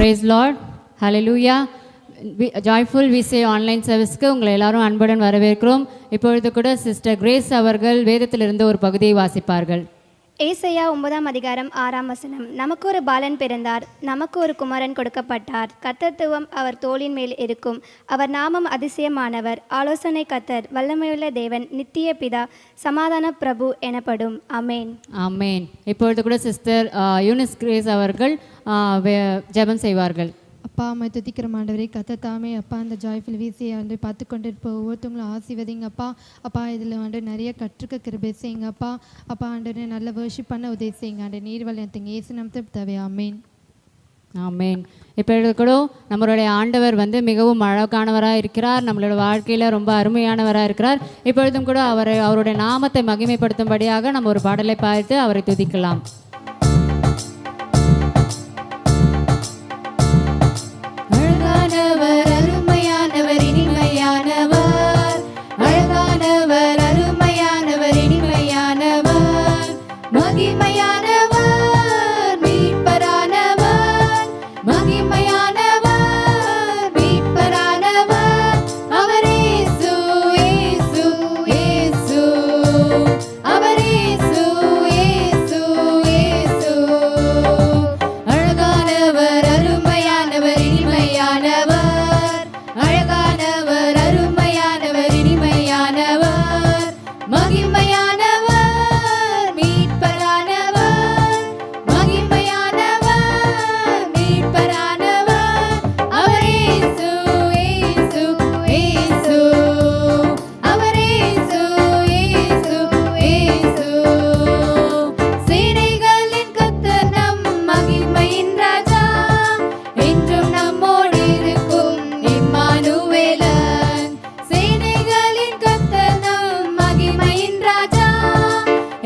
Praise Lord. Hallelujah. Joyful விசே online சர்வீஸ்க்கு உங்களை எல்லாரும் அன்புடன் வரவேற்கிறோம். இப்பொழுது கூட சிஸ்டர் கிரேஸ் அவர்கள் வேதத்திலிருந்து ஒரு பகுதியை வாசிப்பார்கள். ஏசாயா 9:6 நமக்கு ஒரு பாலன் பிறந்தார், நமக்கு ஒரு குமாரன் கொடுக்கப்பட்டார். கர்த்தத்துவம் அவர் தோளின் மேல் இருக்கும். அவர் நாமம் அதிசயமானவர், ஆலோசனை கர்த்தர், வல்லமையுள்ள தேவன், நித்திய பிதா, சமாதான பிரபு எனப்படும். ஆமேன். ஆமேன். இப்பொழுது கூட சிஸ்டர் யூனிஸ் கிரேஸ் அவர்கள் ஜெபம் செய்வார்கள். அப்பா அம்மா துதிக்கிற ஆண்டவரே, கர்த்தர் தாமே அப்பா அந்த ஜாய்ஃபுல் வீசியை வந்து பார்த்து கொண்டு இருப்ப ஒவ்வொருத்தவங்களும் ஆசீர்வதிங்க அப்பா. அப்பா இதில் வந்து நிறைய கற்றுக்க கிருபை செய்யுங்க அப்பா. அப்பா ஆண்டவரே நல்ல வர்ஷிப் பண்ண உதவி செய்யுங்க ஆண்டு நீர்வழியத்துங்க ஏசு நமத்து தேவை. ஆமேன். ஆமேன். இப்பொழுது கூட நம்மளுடைய ஆண்டவர் வந்து மிகவும் அழகானவராக இருக்கிறார். நம்மளோட வாழ்க்கையில் ரொம்ப அருமையானவராக இருக்கிறார். இப்பொழுதும் கூட அவருடைய நாமத்தை மகிமைப்படுத்தும்படியாக நம்ம ஒரு பாடலை பார்த்து அவரை துதிக்கலாம். அழகானவர், அருமையானவர், இனிமையானவர், அழகானவர், அருமையானவர், இனிமையானவர், மகிமையானவர், மீட்பரானவர், மகிமையானவர், மீட்பரானவர், அவர் இயேசு, இயேசு, இயேசு, அவர் இயேசு, இயேசு, இயேசு, அழகானவர், அருமையானவர், இனிமையானவர், அழகானவர், அருமையானவர், இனிமையானவர், மகிமையானவர், மீட்பரானவர், மகிமையானவர், மீட்பரானவர், அவர் இயேசு, இயேசு, இயேசு, அவர் இயேசு, இயேசு, இயேசு, சேனைகளின் கர்த்தர் நம் மகிமையின் ராஜா, என்றும் நம்மோடு இருக்கும் இம்மானுவேலன். சேனைகளின் கர்த்தர் நம் மகிமையின் ராஜா,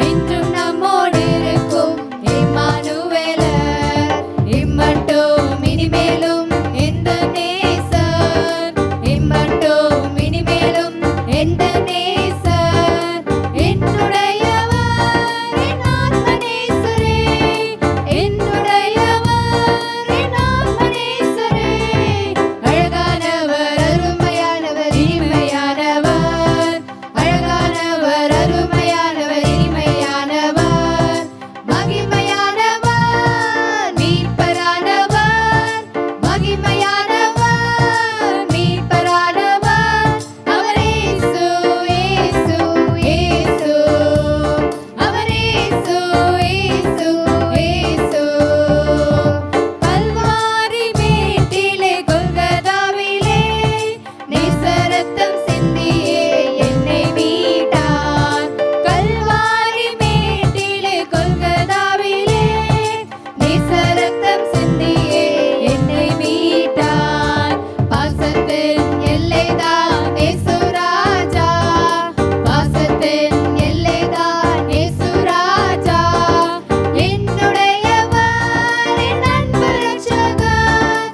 என்றும் நம்மோடு இருக்கும் இம்மானுவேலன். இம்மட்டும் இனிமேலும் எந்த நேசர், இம்மட்டும் இனிமேலும் எந்த நேசர், என்னுடையவர் என் ஆத்மநேசரே, என்னுடையவர் என் ஆத்மநேசரே, அழகானவர், அருமையானவர், இனிமையானவர், அழகானவர், அருமையானவர், இனிமையானவர், மகிமையானவர், மீட்பரானவர், மகிமையானவர், மீட்பரானவர், அவர் இயேசு, இயேசு, இயேசு, அவர் இயேசு, இயேசு, இயேசு, கல்வாரி மேட்டிலே கொல்கதாவிலே நேசரத்தம் சிந்தியே என்னை மீட்டார். கல்வாரி மேட்டிலே கொல்கதாவிலே நேசரத்தம் சிந்தியே என்னை மீட்டார். பாசத்தின் எல்லைதான் இயேசு ராஜா, பாசத்தின் எல்லைதான் இயேசு ராஜா, என்னுடையவர் என் அன்பு ரட்சகர்,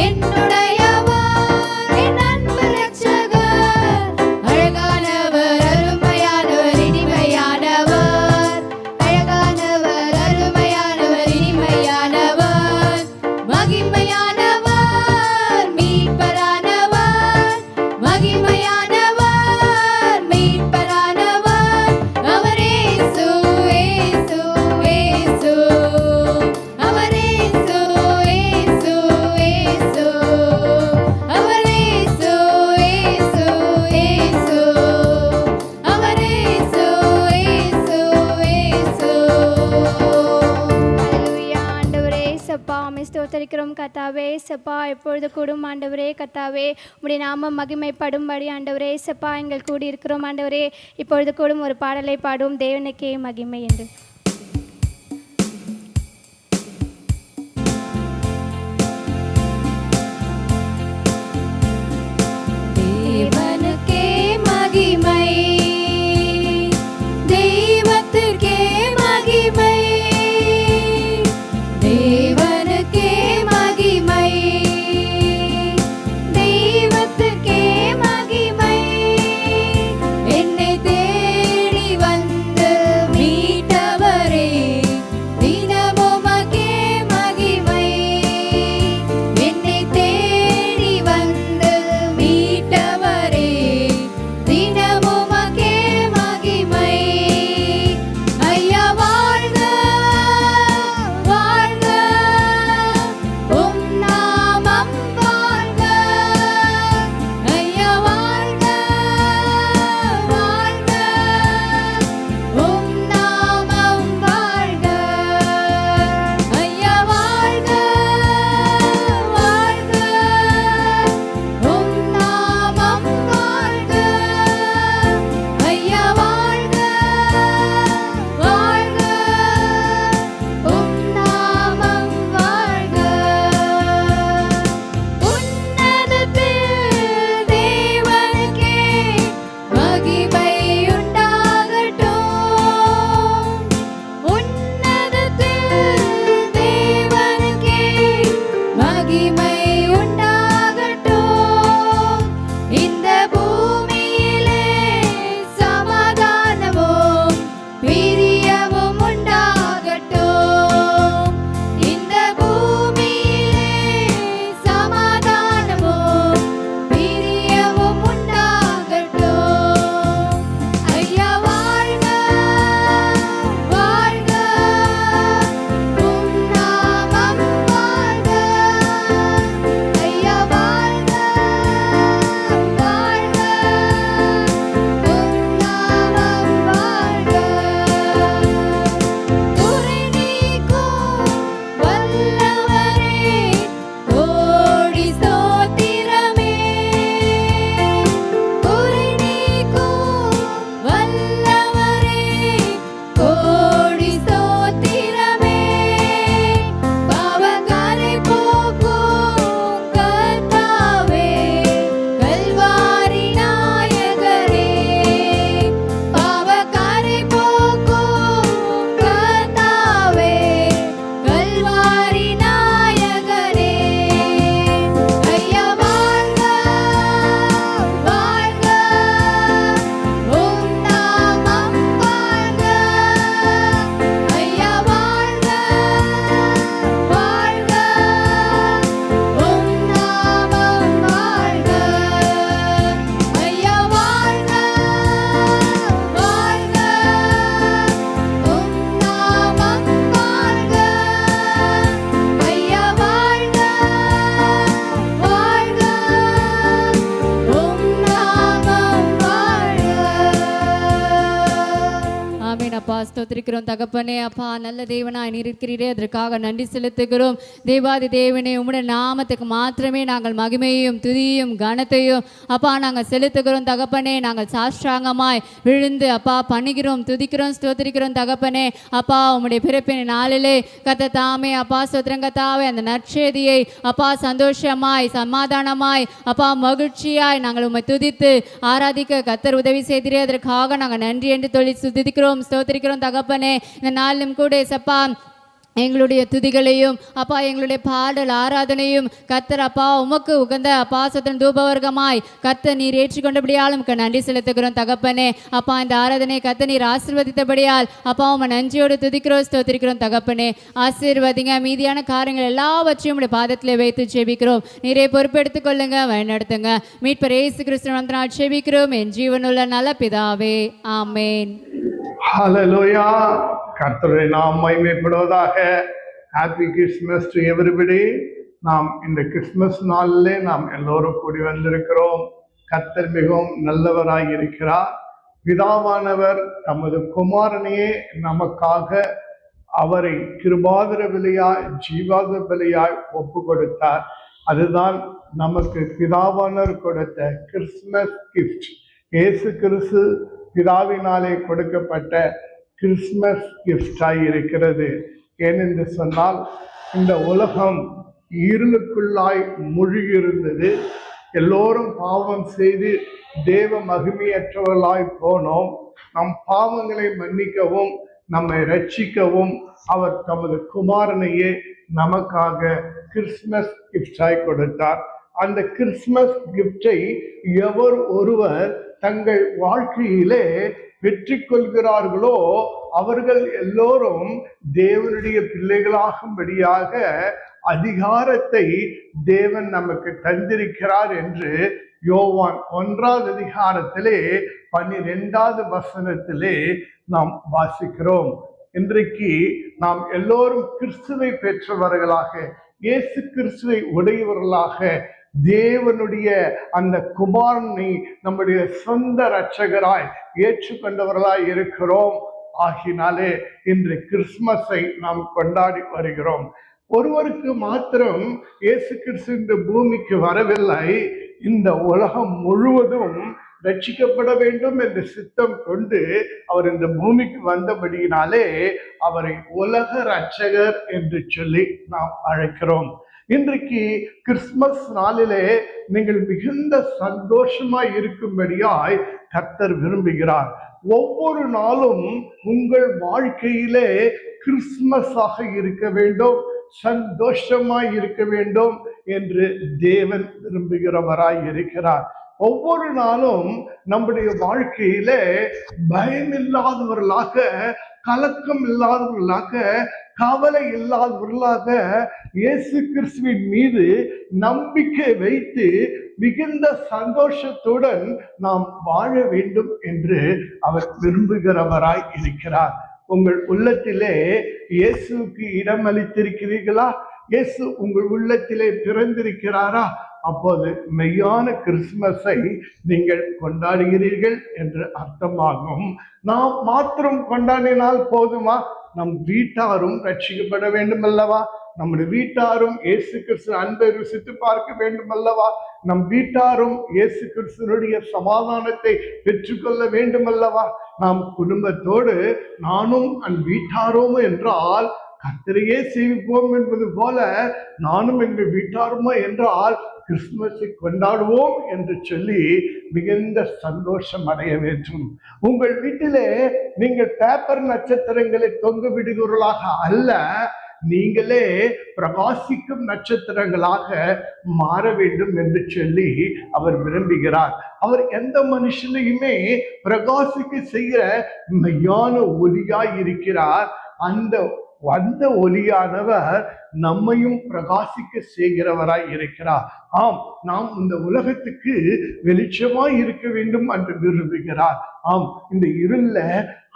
என்னுடையவர் என் அன்பு ரட்சகர், அழகானவர், அருமையானவர், இனிமையானவர், அழகானவர், அருமையானவர், இனிமையானவர், மகிமையானவர், மீட்பரானவர், மகிமையானவர், மீட்பரானவர், அவர் இயேசு, இயேசு, இயேசு, அவர் இயேசு, இயேசு, இயேசு, அவர் இயேசு, இயேசு, இயேசு, அவர் இயேசு, இயேசு, இயேசு. ஹல்லேலூயா. ஆண்டவரே இயேசப்பா, உம்மை ஸ்தோத்திரிக்கிறோம் கர்த்தாவே. இயேசப்பா, எப்பொழுது கூடும் ஆண்டவரே கர்த்தாவே, உம்முடைய நாமம் மகிமைப்படும்படி ஆண்டவரே இயேசப்பா எங்கள் கூடியிருக்கிறோம் ஆண்டவரே. இப்பொழுது கூடும் ஒரு பாடலை பாடுவோம், தேவனுக்கே மகிமை என்று. தேவனுக்கே மகிமை, தெய்வத்திற்கே மகிமை, தேவனுக்கே மகிமை, தெய்வத்திற்கே மகிமை, என்னை தேடி வந்து மீட்டவர் ஸ்தோத்திரிக்கிறோம் தகப்பனே. அப்பா நல்ல தேவனாய் நீர் இருக்கிறீரே, அதற்காக நன்றி செலுத்துகிறோம். தேவாதி தேவனே, உம்முடைய நாமத்துக்கு மாத்திரமே நாங்கள் மகிமையும் துதியும் கனத்தையும் அப்பா நாங்கள் செலுத்துகிறோம் தகப்பனே. நாங்கள் சாஷ்டாங்கமாய் விழுந்து அப்பா பண்ணுகிறோம், துதிக்கிறோம், ஸ்தோத்திரிக்கிறோம் தகப்பனே. அப்பா உம்முடைய பிறப்பின் நாளிலே கர்த்தர் தாமே அப்பா ஸ்தோத்திரம் கர்த்தாவே, அந்த நற்செய்தியை அப்பா சந்தோஷமாய் சமாதானமாய் அப்பா மகிழ்ச்சியாய் நாங்கள் உம்மை துதித்து ஆராதிக்க கர்த்தர் உதவி செய்திரே, அதற்காக நாங்கள் நன்றி என்று சொல்லி துதிக்கிறோம், ஸ்தோத்திரிக்கிறோம் தகப்பனே. இந்த நாளிலும் கூட சப்பா எங்களுடைய துதிகளையும் அப்பா எங்களுடைய பாடல் ஆராதனையும் கர்த்தர் அப்பா உமக்கு உகந்த அப்பா சத்தன் தூபவர்க்கமாய் கர்த்தர் நீர் ஏற்றுக்கொண்டபடியால் உமக்கு நன்றி செலுத்துகிறோம் தகப்பனே. அப்பா இந்த ஆராதனை கர்த்தர் நீர் ஆசீர்வதித்தபடியால் அப்பா உம்மை நன்றியோடு துதிக்கிறோம், ஸ்தோத்திரிக்கிறோம் தகப்பனே. ஆசீர்வதிங்க, மீதியான காரியங்கள் எல்லாவற்றையும் உடைய பாதத்தில் வைத்து ஜெபிக்கிறோம். நீரே பொறுப்பெடுத்துக் கொள்ளுங்க, வழிநடத்துங்க. மீட்பர் இயேசு கிறிஸ்துவின் நாமத்தினால் ஜெபிக்கிறோம் என் ஜீவனுள்ள நல்ல பிதாவே, ஆமென். ஹல்லேலூயா. கர்த்தருடைய நாம் மகிமைப்படுவதாக. Happy Christmas to everybody. நாம் இந்த கிறிஸ்மஸ் நாளிலே நாம் எல்லோரும் கூடி வந்திருக்கிறோம். கர்த்தர் மிகவும் நல்லவராய் இருக்கிறார். பிதாவானவர் தமது குமாரனையே நமக்காக அவரை கிருபாதர பலியாய் ஜீவாத பலியாய் ஒப்பு கொடுத்தார். அதுதான் நமக்கு பிதாவானவர் கொடுத்த கிறிஸ்மஸ் கிஃப்ட். இயேசு கிறிஸ்து பிதாவினாலே கொடுக்கப்பட்ட கிறிஸ்மஸ் கிஃப்டாய் இருக்கிறது. ஏனென்று சொன்னால் இந்த உலகம் இருளுக்குள்ளாய் மூழ்கியிருந்தது. எல்லோரும் பாவம் செய்து தேவ மகிமையற்றவர்களாய் போனோம். நம் பாவங்களை மன்னிக்கவும் நம்மை ரட்சிக்கவும் அவர் தமது குமாரனையே நமக்காக கிறிஸ்மஸ் கிஃப்டாய் கொடுத்தார். அந்த கிறிஸ்மஸ் கிஃப்டை எவர் ஒருவர் தங்கள் வாழ்க்கையிலே வெற்றி கொள்கிறார்களோ அவர்கள் எல்லோரும் தேவனுடைய பிள்ளைகளாகும்படியாக அதிகாரத்தை தேவன் நமக்கு தந்திருக்கிறார் என்று யோவான் 1ஆம் அதிகாரத்திலே 12ஆவது வசனத்திலே நாம் வாசிக்கிறோம். இன்றைக்கு நாம் எல்லோரும் கிறிஸ்துவை பெற்றவர்களாக, இயேசு கிறிஸ்துவை உடையவர்களாக, தேவனுடைய அந்த குமாரனை நம்முடைய சொந்த இரட்சகராய் ஏற்றுக்கொண்டவர்களாய் இருக்கிறோம். ஆகினாலே இன்று கிறிஸ்மஸை நாம் கொண்டாடி வருகிறோம். ஒருவருக்கு மாத்திரம் இயேசு கிறிஸ்து இந்த பூமிக்கு வரவில்லை. இந்த உலகம் முழுவதும் ரட்சிக்கப்பட வேண்டும் என்று சித்தம் கொண்டு அவர் இந்த பூமிக்கு வந்தபடியினாலே அவரை உலக இரட்சகர் என்று சொல்லி நாம் அழைக்கிறோம். இன்றைக்கு கிறிஸ்மஸ் நாளிலே நீங்கள் மிகுந்த சந்தோஷமாய் இருக்கும்படியாய் கர்த்தர் விரும்புகிறார். ஒவ்வொரு நாளும் உங்கள் வாழ்க்கையிலே கிறிஸ்மஸாக இருக்க வேண்டும், சந்தோஷமாய் இருக்க வேண்டும் என்று தேவன் விரும்புகிறவராய் இருக்கிறார். ஒவ்வொரு நாளும் நம்முடைய வாழ்க்கையிலே பயமில்லாதவர்களாக, கலக்கம் இல்லாதவர்களாக, கவலை இல்லாதவர்களாக இயேசு கிறிஸ்துவின் மீது நம்பிக்கை வைத்து மிகுந்த சந்தோஷத்துடன் நாம் வாழ வேண்டும் என்று அவர் விரும்புகிறவராய் இருக்கிறார். உங்கள் உள்ளத்திலே இயேசுவுக்கு இடம் அளித்திருக்கிறீர்களா? இயேசு உங்கள் உள்ளத்திலே பிறந்திருக்கிறாரா? அப்போது மெய்யான கிறிஸ்துமஸை நீங்கள் கொண்டாடுகிறீர்கள் என்று அர்த்தமாகும். நாம் மாத்திரம் கொண்டாடினால் போதுமா? நம் வீட்டாரும் ரட்சிக்கப்பட வேண்டும் அல்லவா? நம்முடைய வீட்டாரும் இயேசு கிறிஸ்து அன்பை ருசித்து பார்க்க வேண்டும் அல்லவா? நம் வீட்டாரும் இயேசு கிறிஸ்துனுடைய சமாதானத்தை பெற்றுக்கொள்ள வேண்டும் அல்லவா? நாம் குடும்பத்தோடு நானும் என் வீட்டாரோம் என்றால் கர்த்தரையே சேவிப்போம் என்பது போல நானும் எங்கள் வீட்டாருமோ என்றால் கிறிஸ்துமஸை கொண்டாடுவோம் என்று சொல்லி மிகுந்த சந்தோஷம் அடைய வேண்டும். உங்கள் வீட்டிலே நீங்கள் பேப்பர் நட்சத்திரங்களை தொங்க விடுகிறவர்களாக அல்ல, நீங்களே பிரகாசிக்கும் நட்சத்திரங்களாக மாற வேண்டும் என்று சொல்லி அவர் விரும்புகிறார். அவர் எந்த மனுஷனையுமே பிரகாசிக்க செய்கிற மெய்யான ஒளியாய் இருக்கிறார். அந்த ஒளியானவர் நம்மையும் பிரகாசிக்க செய்கிறவராய் இருக்கிறார். ஆம், நாம் இந்த உலகத்துக்கு வெளிச்சமாய் இருக்க வேண்டும் என்று விரும்புகிறார். ஆம், இந்த இருள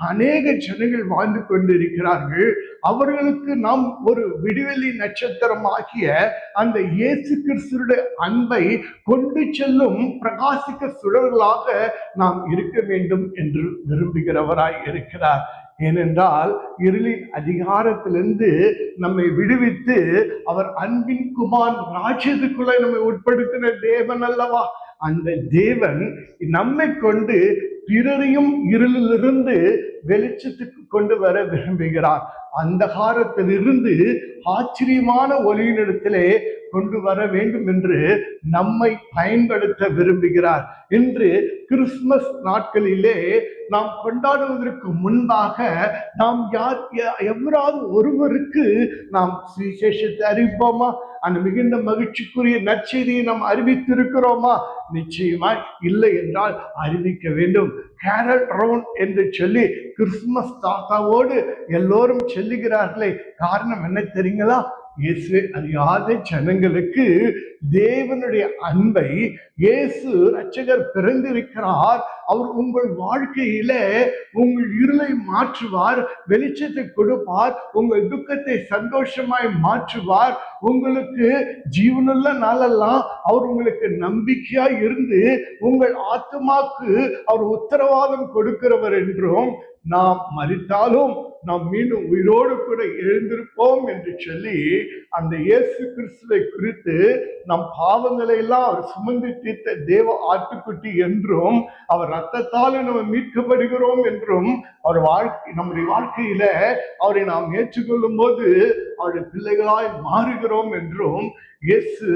அநேக ஜனங்கள் வாழ்ந்து கொண்டிருக்கிறார்கள். அவர்களுக்கு நாம் ஒரு விடுவெளி நட்சத்திரமாகிய அந்த இயேசு கிறிஸ்துவினுடைய அன்பை கொண்டு செல்லும் பிரகாசிக்க சுடர்களாக நாம் இருக்க வேண்டும் என்று விரும்புகிறவராய் இருக்கிறார். ஏனென்றால் இருளின் அதிகாரத்திலிருந்து நம்மை விடுவித்து அவர் அன்பின் குமார் ராஜ்யத்துக்குள்ளே நம்மை உட்படுத்தின தேவன் அல்லவா. அந்த தேவன் நம்மை கொண்டு பிறரையும் இருளிலிருந்து வெளிச்சத்துக்கு கொண்டு வர விரும்புகிறார். அந்தகாரத்திலிருந்து ஆச்சரியமான ஒளியினிடத்திலே கொண்டு வர வேண்டும் என்று நம்மை பயன்படுத்த விரும்புகிறார். இன்று கிறிஸ்துமஸ் நாட்களிலே நாம் கொண்டாடுவதற்கு முன்பாக நாம் எவராது ஒருவருக்கு நாம் சுவிசேஷத்தை அறிவிப்போமா? அந்த மிகுந்த மகிழ்ச்சிக்குரிய நற்செய்தியை நாம் அறிவித்திருக்கிறோமா? நிச்சயமாய் இல்லை என்றால் அறிவிக்க வேண்டும். கேரல் ரவுண்ட் என்று சொல்லி கிறிஸ்துமஸ் தாத்தாவோடு எல்லோரும் செல்லுகிறார்களே, காரணம் என்ன தெரியுங்களா? இயேசு அறியாத ஜனங்களுக்கு தேவனுடைய அன்பை, இயேசு ரட்சகர் பிறந்திருக்கிறார், அவர் உங்கள் வாழ்க்கையில உங்கள் இருளை மாற்றுவார், வெளிச்சத்தை கொடுப்பார், உங்கள் துக்கத்தை சந்தோஷமாய் மாற்றுவார், உங்களுக்கு ஜீவனுள்ள நாளெல்லாம் அவர் உங்களுக்கு நம்பிக்கையாய் இருந்து உங்கள் ஆத்மாக்கு அவர் உத்தரவாதம் கொடுக்கிறவர் என்றும், நாம் மரித்தாலும் நாம் மீண்டும் உயிரோடு கூட எழுந்திருப்போம் என்று சொல்லி அந்த இயேசு கிறிஸ்துவை குறித்து நம் பாவங்களை எல்லாம் அவர் சுமந்து தீர்த்த தேவ ஆட்டுக்குட்டி என்றும், அவர் ரத்தத்தால் நம்ம மீட்கப்படுகிறோம் என்றும், அவர் நம்முடைய வாழ்க்கையில அவரை நாம் ஏற்றுக்கொள்ளும் போது அவருடைய பிள்ளைகளாய் மாறுகிறோம் என்றும், இயேசு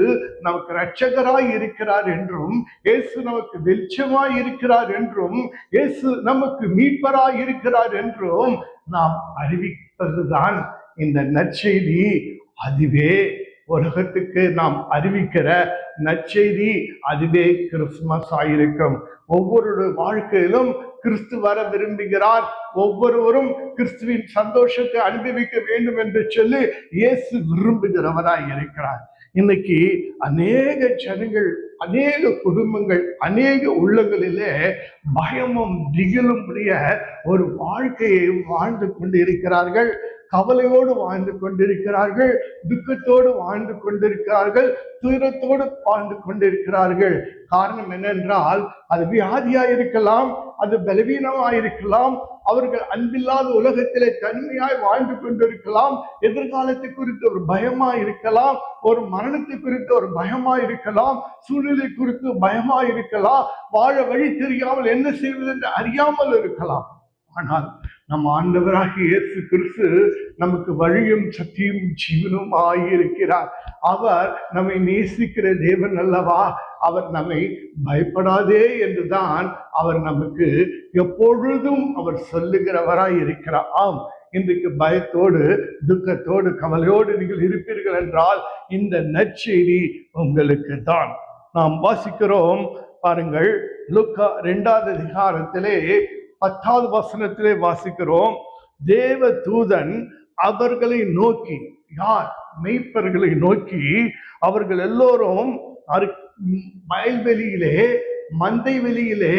நமக்கு இரட்சகராய் இருக்கிறார் என்றும், இயேசு நமக்கு வெளிச்சமாய் இருக்கிறார் என்றும், இயேசு நமக்கு மீட்பராய் இருக்கிறார் என்றும் நாம் அறிவிப்பதுதான் இந்த நற்செய்தி. அதுவே உலகத்துக்கு நாம் அறிவிக்கிற நற்செய்தி, அதுவே கிறிஸ்துமஸ் ஆயிருக்கும். ஒவ்வொரு வாழ்க்கையிலும் கிறிஸ்து வர விரும்புகிறார். ஒவ்வொருவரும் கிறிஸ்துவின் சந்தோஷத்தை அனுபவிக்க வேண்டும் என்று சொல்லி இயேசு விரும்புகிறவராய் இருக்கிறார். இன்னைக்கு அநேக ஜனங்கள், அநேக குடும்பங்கள், அநேக உள்ளங்களிலே பயமும் திகிலும் உடைய ஒரு வாழ்க்கையை வாழ்ந்து கொண்டிருக்கிறார்கள். கவலையோடு வாழ்ந்து கொண்டிருக்கிறார்கள், துக்கத்தோடு வாழ்ந்து கொண்டிருக்கிறார்கள், துயரத்தோடு வாழ்ந்து கொண்டிருக்கிறார்கள். காரணம் என்னென்றால், அது வியாதியா இருக்கலாம், அது பலவீனமாயிருக்கலாம், அவர்கள் அன்பில்லாத உலகத்திலே தனிமையாய் வாழ்ந்து கொண்டிருக்கலாம், எதிர்காலத்தை குறித்து ஒரு பயமா இருக்கலாம், ஒரு மரணத்தை குறித்து ஒரு பயமா இருக்கலாம், சூழ்நிலை குறித்து பயமா இருக்கலாம், வாழ வழி தெரியாமல் என்ன செய்வது என்று அறியாமல் இருக்கலாம். ஆனால் நம் ஆண்டவராகிய இயேசு கிறிஸ்து நமக்கு வழியும் சத்தியும் ஜீவனும் ஆகியிருக்கிறார். அவர் நம்மை நேசிக்கிற தேவன் அல்லவா. அவர் நம்மை பயப்படாதே என்றுதான் அவர் நமக்கு எப்பொழுதும் அவர் சொல்லுகிறவராய் இருக்கிறார். ஆம், இன்றைக்கு பயத்தோடு, துக்கத்தோடு, கவலையோடு நீங்கள் இருப்பீர்கள் என்றால் இந்த நற்செய்தி உங்களுக்கு தான். நாம் வாசிக்கிறோம் பாருங்கள், லூக்கா 2வது அதிகாரத்திலே 10வது வசனத்திலே வாசிக்கிறோம். தேவ தூதன் அவர்களை நோக்கி, யார்? மெய்ப்பர்களை நோக்கி, அவர்கள் எல்லோரும் வயல்வெளியிலே, மந்தை வெளியிலே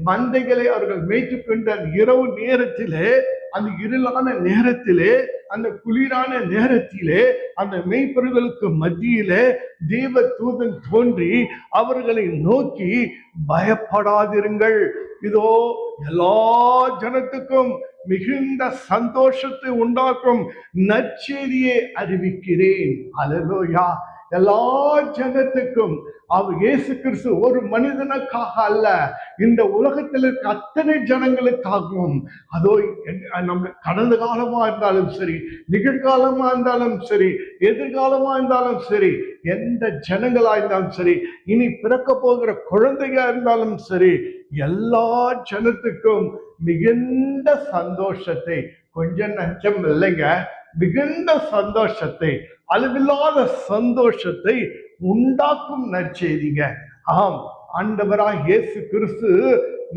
மந்தைகளை அவர்கள் மேய்த்து கொண்ட இரவு நேரத்திலே, அந்த இருளான நேரத்திலே, அந்த குளிரான நேரத்திலே, அந்த மெய்ப்பர்களுக்கு மத்தியிலே தேவ தூதன் தோன்றி அவர்களை நோக்கி, பயப்படாதிருங்கள், இதோ எல்லா ஜனத்துக்கும் மிகுந்த சந்தோஷத்தை உண்டாக்கும் நற்செய்தியை அறிவிக்கிறேன். அல்லேலூயா. எல்லா ஜனத்துக்கும். அவர் இயேசு கிறிஸ்து ஒரு மனிதனுக்காக அல்ல, இந்த உலகத்தில் இருக்க அத்தனை ஜனங்களுக்காகவும். அதோ நம்ம கடந்த காலமா இருந்தாலும் சரி, நிகழ்காலமா இருந்தாலும் சரி, எதிர்காலமா இருந்தாலும் சரி, எந்த ஜனங்களா இருந்தாலும் சரி, இனி பிறக்க போகிற குழந்தையா இருந்தாலும் சரி, எல்லா ஜனத்துக்கும் மிகுந்த சந்தோஷத்தை, கொஞ்சம் நஞ்சம் இல்லைங்க, மிகுந்த சந்தோஷத்தை, அளவில்லாத சந்தோஷத்தை உண்டாக்கும் நற்செய்திங்க. ஆம், ஆண்டவராய் இயேசு கிறிஸ்து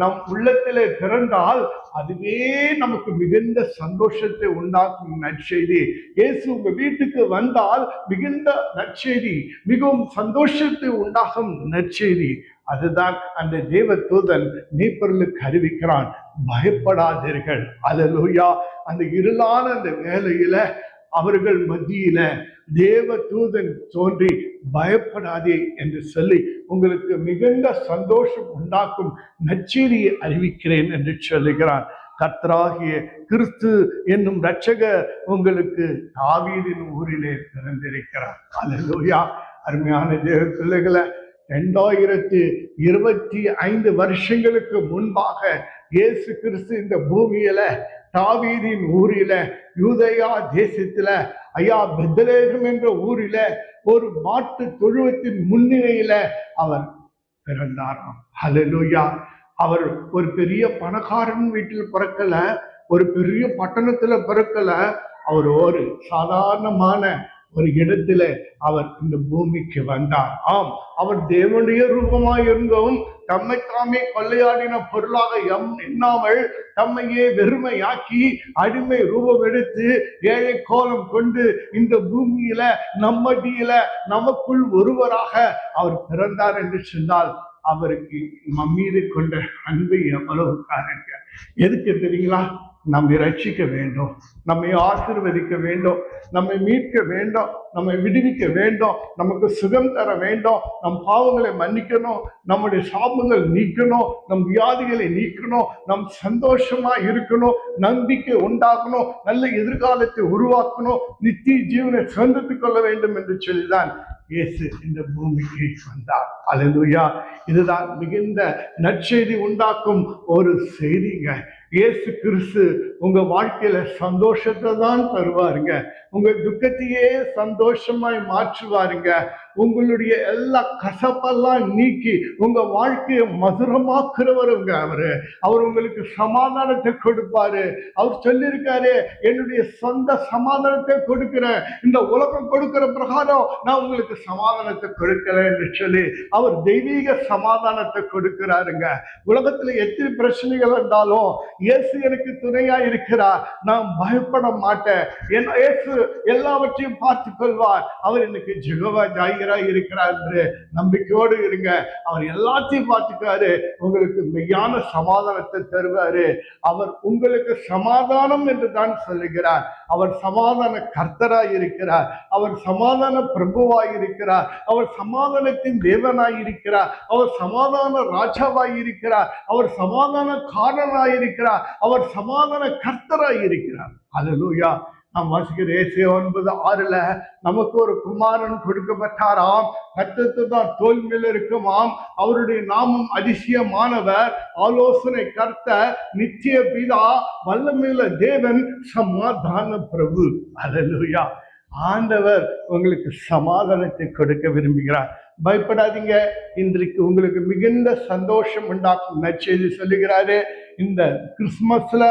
நம் உள்ளத்திலே பிறந்தால் அதுவே நமக்கு மிகுந்த சந்தோஷத்தை உண்டாக்கும் நற்செய்தி. இயேசு உங்க வீட்டுக்கு வந்தால் மிகுந்த நற்செய்தி, மிகவும் சந்தோஷத்தை உண்டாகும் நற்செய்தி. அதுதான் அந்த தேவ தூதன் நீப்பர்களுக்கு அறிவிக்கிறான், பயப்படாதீர்கள். அல்லேலூயா. அந்த இருளான அந்த வேளையில அவர்கள் மத்தியில தேவ தூதன் தோன்றி, பயப்படாதே என்று சொல்லி உங்களுக்கு மிகுந்த சந்தோஷம் உண்டாக்கும் நற்செய்தியை அறிவிக்கிறேன் என்று சொல்லுகிறான். கர்த்தராகிய கிறிஸ்து என்னும் இரட்சகர் உங்களுக்கு தாவீதின் ஊரிலே பிறந்திருக்கிறார். அல்லேலூயா. அருமையான தேவ பிள்ளைகளை, 2025 வருஷங்களுக்கு முன்பாக இயேசு கிறிஸ்து இந்த பூமியில தாவீதின் ஊரில யூதேயா தேசத்துல பெத்லகேம் என்ற ஊரில ஒரு மாட்டு தொழுவத்தின் முன்னிலையில அவர் பிறந்தாராம். ஹல்லேலூயா. அவர் ஒரு பெரிய பணக்காரன் வீட்டில் பிறக்கல, ஒரு பெரிய பட்டணத்துல பிறக்கல. அவர் ஒரு சாதாரணமான ஒரு இடத்துல அவர் இந்த பூமிக்கு வந்தார். ஆம், அவர் தேவனுடைய ரூபமாய் இருந்தும் தம்மை தாமே கொள்ளையாடின பொருளாக எண்ணாமல் தம்மையே வெறுமையாக்கி அடிமை ரூபம் எடுத்து ஏழை கோலம் கொண்டு இந்த பூமியில நம்மடியில நமக்குள் ஒருவராக அவர் பிறந்தார் என்று சொன்னால் அவருக்கு நம்மீது கொண்ட அன்பை எவ்வளவு காரணங்க. எதுக்கு தெரியுங்களா? நம்மை ரட்சிக்க வேண்டும், நம்மை ஆசீர்வதிக்க வேண்டும், நம்மை மீட்க வேண்டும், நம்மை விடுவிக்க வேண்டும், நமக்கு சுகம் தர வேண்டும், நம் பாவங்களை மன்னிக்கணும், நம்முடைய சாபங்கள் நீக்கணும், நம் வியாதிகளை நீக்கணும், நம் சந்தோஷமா இருக்கணும், நம்பிக்கை உண்டாக்கணும், நல்ல எதிர்காலத்தை உருவாக்கணும், நித்திய ஜீவனை சுதந்திரத்துக் கொள்ள வேண்டும் என்று சொல்லிதான் இயேசு இந்த பூமிக்கு வந்தார். அல்லேலூயா. இதுதான் மிகுந்த நற்செய்தி உண்டாக்கும் ஒரு செய்திங்க. இயேசு கிறிஸ்து உங்க வாழ்க்கையில சந்தோஷத்தை தான் தருவாருங்க. உங்க துக்கத்தையே சந்தோஷமாய் மாற்றுவாருங்க. உங்களுடைய எல்லா கசப்பெல்லாம் நீக்கி உங்க வாழ்க்கையை மதுரமாக்குறவருங்க அவரு. அவர் உங்களுக்கு சமாதானத்தை கொடுப்பாரு. அவர் சொல்லியிருக்காரு, என்னுடைய சொந்த சமாதானத்தை கொடுக்கிறேன், இந்த உலகம் கொடுக்கிற பிரகாரம் நான் உங்களுக்கு சமாதானத்தை கொடுக்கிறேன் என்று சொல்லி அவர் தெய்வீக சமாதானத்தை கொடுக்கிறாருங்க. உலகத்துல எத்தனை பிரச்சனைகள் இருந்தாலும் இயேசு எனக்கு துணையா இருக்கிறார், நான் பயப்பட மாட்டேன், இயேசு எல்லாவற்றையும் பார்த்துக் கொள்வார், அவர் எனக்கு ஜெகோவா ஜாயிராய் இருக்கிறார் என்று நம்பிக்கையோடு இருங்க. அவர் எல்லாத்தையும் பார்த்துக்காரு, உங்களுக்கு மெய்யான சமாதானத்தை தருவாரு. அவர் உங்களுக்கு சமாதானம் என்று தான் சொல்லுகிறார். அவர் சமாதான கர்த்தராய் இருக்கிறார், அவர் சமாதான பிரபுவாய் இருக்கிறார், அவர் சமாதானத்தின் தேவனாய் இருக்கிறார், அவர் சமாதான ராஜாவாய் இருக்கிறார், அவர் சமாதான காரணராய் இருக்கிறார், அவர் சமாதான கர்த்தராய் இருக்கிறார். அல்லேலூயா. நாம் வாசிக்கிற ஏசாயா 9:6 நமக்கு ஒரு குமாரன் கொடுக்கப்பட்டாராம், கர்த்தர் தான் தோள் மேல் இருக்குமாம், அவருடைய நாமம் அதிசயமானவர், ஆலோசனை கர்த்தர், நித்திய பிதா, வல்லமையுள்ள தேவன், சமாதான பிரபு. அல்லேலூயா. ஆண்டவர் உங்களுக்கு சமாதானத்தை கொடுக்க விரும்புகிறார். பயப்படாதீங்க. இன்றைக்கு உங்களுக்கு மிகுந்த சந்தோஷம் உண்டாக்கும் நற்செய்தி சொல்லுகிறாரு. இந்த கிறிஸ்துமஸ்ல